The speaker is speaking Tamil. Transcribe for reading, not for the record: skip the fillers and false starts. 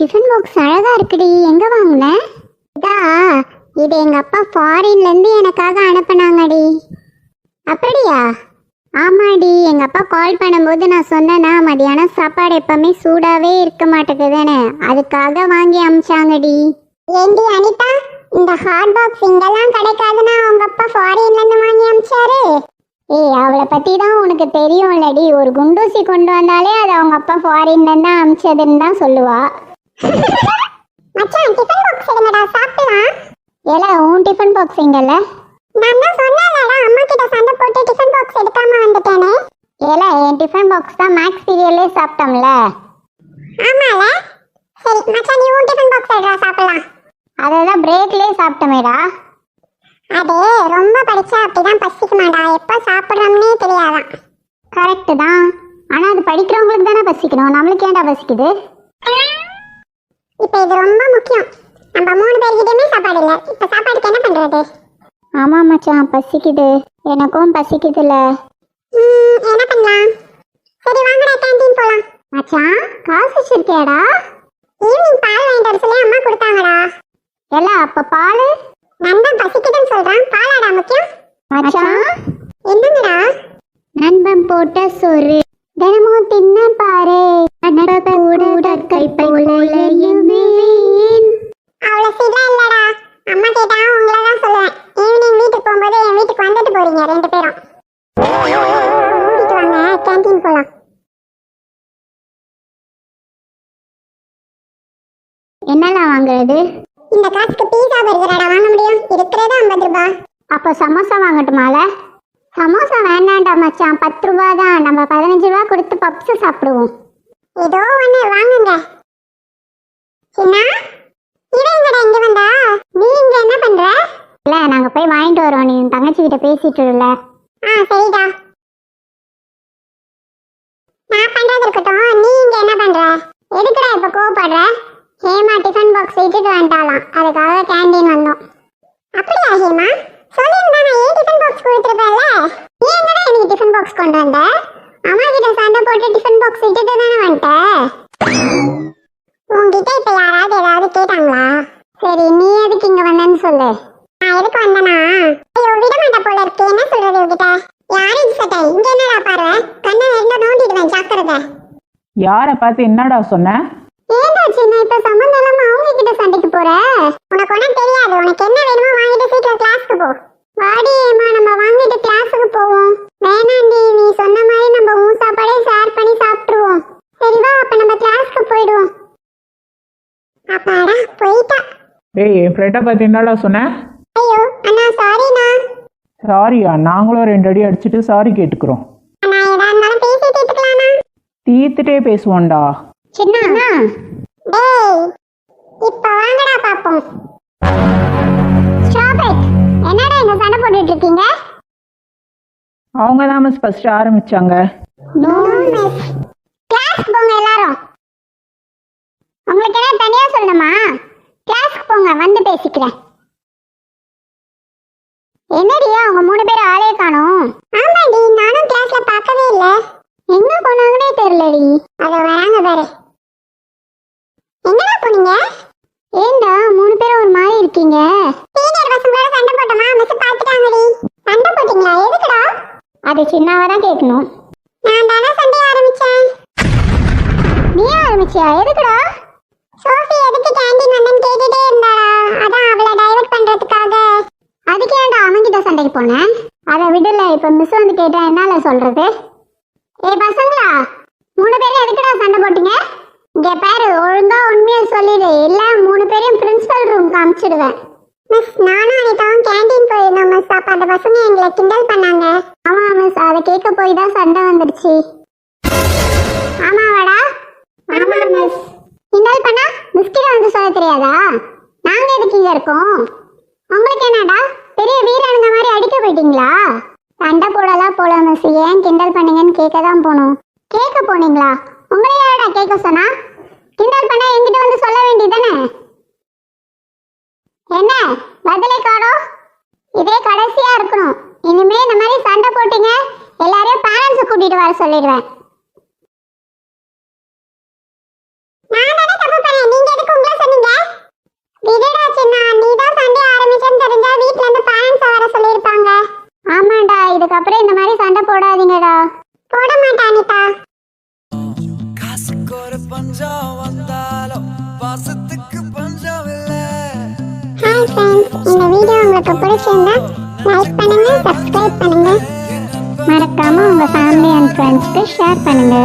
டிஃபன் பாக்ஸ் அழகா இருக்குடி. எங்க வாங்கின? இதா, இது எங்க அப்பா ஃபாரின்ல இருந்து எனக்காக அனுப்புனாங்கடி. அப்படியா? ஆமாடி, எங்க அப்பா கால் பண்ணும்போது நான் சொன்னேன்னா மதியானம் சாப்பாடு எப்பவுமே சூடாவே இருக்க மாட்டேங்குதுன்னு, அதுக்காக வாங்கி அமிச்சாங்கடி. ஏண்டி அனிதா, இந்த ஹாட் பாக்ஸ் இங்கெல்லாம் கிடைக்காதுன்னா உங்க அப்பா ஃபாரின்ல இருந்து வாங்கி அமிச்சாரு? ஏய், அவளை பத்தி தான் உனக்கு தெரியும்லடி. ஒரு குண்டூசி கொண்டு வந்தாலே அது அவங்க அப்பா ஃபாரின்ல இருந்து அமிச்சதுன்னு தான் சொல்லுவா. மச்சான், டிஃபன் பாக்ஸ் எடுங்கடா, சாப்பிடலாம். ஏல, உன் டிஃபன் பாக்ஸ் எங்கல்ல? நான் தான் சொன்னேன்லடா, அம்மா கிட்ட சண்டை போட்டு டிஃபன் பாக்ஸ் எடுக்காம வந்துட்டேனே. ஏல, என் டிஃபன் பாக்ஸ் தான் மேக்ஸ் சீரியல்லே சாப்பிட்டோம்ல. ஆமால. சரி மச்சான், நீ உன் டிஃபன் பாக்ஸ் எடுடா, சாப்பிடலாம். அதெல்லாம் பிரேக்லயே சாப்பிட்டமேடா. அது ரொம்ப படிச்சா அப்படிதான் பசிக்குமாடா, எப்போ சாப்பிட்றோம்னே தெரியாதான். கரெக்டு தான், ஆனால் அது படிக்கிறவங்களுக்கு தானே பசிக்கணும், நம்மளுக்கு ஏன்டா பசிக்குது? இப்போ இது ரொம்ப முக்கியம். நம்ம 3 பேர்கிட்டயுமே சாப்பாடு இல்லை. இப்போ சாப்பாடுக்கு என்ன பண்ணுறது? ஆமாம் மச்சான், பசிக்குது. எனக்கும் பசிக்குதுல்ல. என்ன பண்ணலாம்? சரி வாங்கடா, கேண்டீன் போகலாம். மச்சான், காசு வச்சிருக்கியாடா? ஈவினிங் பால் வாங்கிட்டு வர சொல்லி அம்மா கொடுத்தாங்கடா. எல்லாம் அப்போ பால்? நண்பன் பசிக்குதுன்னு சொல்றான், பாலாடா முக்கியம். மச்சான், என்னங்கடா? நண்பன் போட்ட சோறு தினமும் தின்ன பாரு, அவ்வளோ சீக்கிரம் இல்லடா. அம்மா கேட்டா உங்களை தான் சொல்லுவேன். ஈவினிங் வீட்டுக்கு போகும்போது என் வீட்டுக்கு வந்துட்டு போறீங்க 2 பேரும். வீட்டுக்கு வாங்க, கேண்டீன் போலாம். என்னெல்லாம் வாங்குறது? இந்த காசுக்கு பீஸா பர்கராடா வாங்க முடியும்? இருக்கிறது 50 ரூபாய். அப்போ சமோசா வாங்கட்டுமால? சமோசா வேண்டாண்டா மச்சான், 10 ரூபாய் தான். நம்ம 15 ரூபாய் கொடுத்து பப்ஸ் சாப்பிடுவோம். ஏதோ ஒன்று வாங்குங்க. சின்ன, இவங்கடா இங்க வந்தா? நீ இங்க என்ன பண்ற? இல்ல, நாங்க போய் வாங்கிட்டு வரோம். நீ தங்கச்சி கிட்ட பேசிட்டு இல்ல? சரிடா. நான் பண்றது இருக்கட்டும், நீ இங்க என்ன பண்ற? எதுக்குடா இப்ப கோவப்படுற? ஹேமா டிஃபன் பாக்ஸ் விட்டுட்டு வந்துட்டாலாம், அதுக்காக கேண்டீன் வந்தோம். அப்படியா ஹேமா? சொல்லியிருந்தா நான் ஏன் டிஃபன் பாக்ஸ் கொடுத்துருப்பேன்ல. நீ என்னடா எனக்கு டிஃபன் பாக்ஸ் கொண்டு வந்த? அம்மா கிட்ட சண்டை போட்டு டிஃபன் பாக்ஸ் விட்டுட்டு தானே வந்துட்ட. உங்ககிட்ட இப்ப யாராவது ஏதாவது கேட்டாங்களா? சரி, நீ எதுக்கு இங்க வந்தேன்னு சொல்லு. நான் எதுக்கு வந்தேனா, ஐயோ விட மாட்டா போல இருக்கு. என்ன சொல்றது உங்ககிட்ட? யாரும் சட்டை இங்க என்னடா பாரு, கண்ணை ரெண்டா நோண்டிடுவேன், ஜாக்கிரதை. யாரை பார்த்து என்னடா சொன்ன? ஏண்டா சின்ன, இப்ப சம்பந்தம் இல்லாம அவங்க கிட்ட சண்டைக்கு போற? உனக்கு ஒன்னும் தெரியாது. உனக்கு என்ன வேணுமோ வாங்கிட்டு சீக்கிரம் கிளாஸ்க்கு போ. வாடி ஏமா, நம்ம வாங்கிட்டு கிளாஸுக்கு போவோம். வேணாண்டி, நீ சொன்ன மாதிரி நம்ம உன் சாப்பாடே ஷேர் பண்ணி சாப்பிட்டுருவோம். சரி வா, அப்ப நம்ம கிளாஸ்க்கு போயிடுவோம். அப்பாடா, போயிட்டா. ஏய், என் ஃப்ரெண்டை பார்த்து என்னடா சொன்ன? ஐயோ அண்ணா, சாரிண்ணா. சாரியா? நாங்களும் 2 அடி அடிச்சுட்டு சாரி கேட்டுக்கிறோம். நான் ஏதா இருந்தாலும் பேசி தீர்த்துக்கலாம்ண்ணா. தீர்த்துட்டே பேசுவோம்டா. சின்ன டேய், இப்ப வாங்கடா பாப்போம். ஸ்டாப். என்னடா இங்க சண்டை போட்டுட்டு இருக்கீங்க? அவங்க தான் மிஸ் ஃபர்ஸ்ட் ஆரம்பிச்சாங்க. No miss. கிளாஸ்க்கு போங்க எல்லாரும். உங்களுக்கு என்ன தனியா சொல்லணுமா? கிளாஸ்க்கு போங்க, வந்து பேசிக்கிறேன். என்னடியா அவங்க 3 பேரும் ஆளே காணோம்? ஆமாடி, நானும் கிளாஸ்ல பார்க்கவே இல்ல. எங்க போனாங்கன்னே தெரியலடி. அத வராங்க பாரு. எங்கடா போனீங்க? ஏண்டா 3 பேரும் ஒரு மாதிரி இருக்கீங்க? சீனியர் பசங்களோட சண்டை போட்டோமா, மிஸ் பார்த்துட்டாங்கடி. சண்டை போட்டீங்களா? எதுக்குடா? அது சின்னவா தான் கேட்கணும். நான் தானே சண்டை ஆரம்பிச்சேன். நீ ஆரம்பிச்சியா? எதுக்குடா? சோஃபி எதுக்கு கேண்டீன் வந்தேன்னு கேட்டுட்டே இருந்தாடா, அதான் அவளை டைவர்ட் பண்றதுக்காக. அதுக்கு ஏன்டா அவன்கிட்ட சண்டைக்கு போனேன்? அதை விடல, இப்ப மிஸ் வந்து கேட்டா என்னால சொல்றது? ஏய் பசங்களா, 3 பேரும் எதுக்குடா சண்டை போட்டீங்க? இங்க பாரு, ஒழுங்கா உண்மையை சொல்லிடு, இல்ல 3 பேரையும் பிரின்சிபல் ரூம்க்கு அனுப்பிச்சிடுவேன். மிஸ், நானும் அனிதாவும் கேண்டீன் போயிருந்தோம் மிஸ். அப்ப அந்த பசங்க எங்களை கிண்டல் பண்ணாங்க. ஆமா மிஸ், அதை கேட்க போய் தான் சண்டை வந்துடுச்சு. ஆமாவாடா? ஆமா மிஸ். கிண்டல் பண்ணா மிஸ் கிட்ட வந்து சொல்ல தெரியாதா? நாங்க எதுக்கு இங்க இருக்கோம்? உங்களுக்கு என்னடா, பெரிய வீரனுங்க மாதிரி அடிக்க போயிட்டீங்களா? சண்டை போடலாம் போல மிஸ், ஏன் கிண்டல் பண்ணீங்கன்னு கேட்க தான் போனோம். கேட்க போனீங்களா? உங்களை யாரடா கேட்க சொன்னா? கிண்டல் பண்ண என்கிட்ட வந்து சொல்ல வேண்டியதானே? என்ன பதிலே காணோம்? இதே கடைசியா இருக்கணும். இனிமே இந்த மாதிரி சண்டை போட்டீங்க, எல்லாரையும் பேரண்ட்ஸ் கூட்டிட்டு வர சொல்லிடுவேன். நான் தானே தப்பு பண்ணேன், நீங்க பஞ்சம் வந்தாலும் பாசத்துக்கு பஞ்சம் இல்லை. ஹாய் ஃப்ரெண்ட்ஸ், இந்த வீடியோ உங்களுக்கு பிடிச்சிருந்தா லைக் பண்ணுங்க, சப்ஸ்கிரைப் பண்ணுங்க, மறக்காம உங்க ஃபேமிலி அண்ட் ஃப்ரெண்ட்ஸ்க்கு ஷேர் பண்ணுங்க.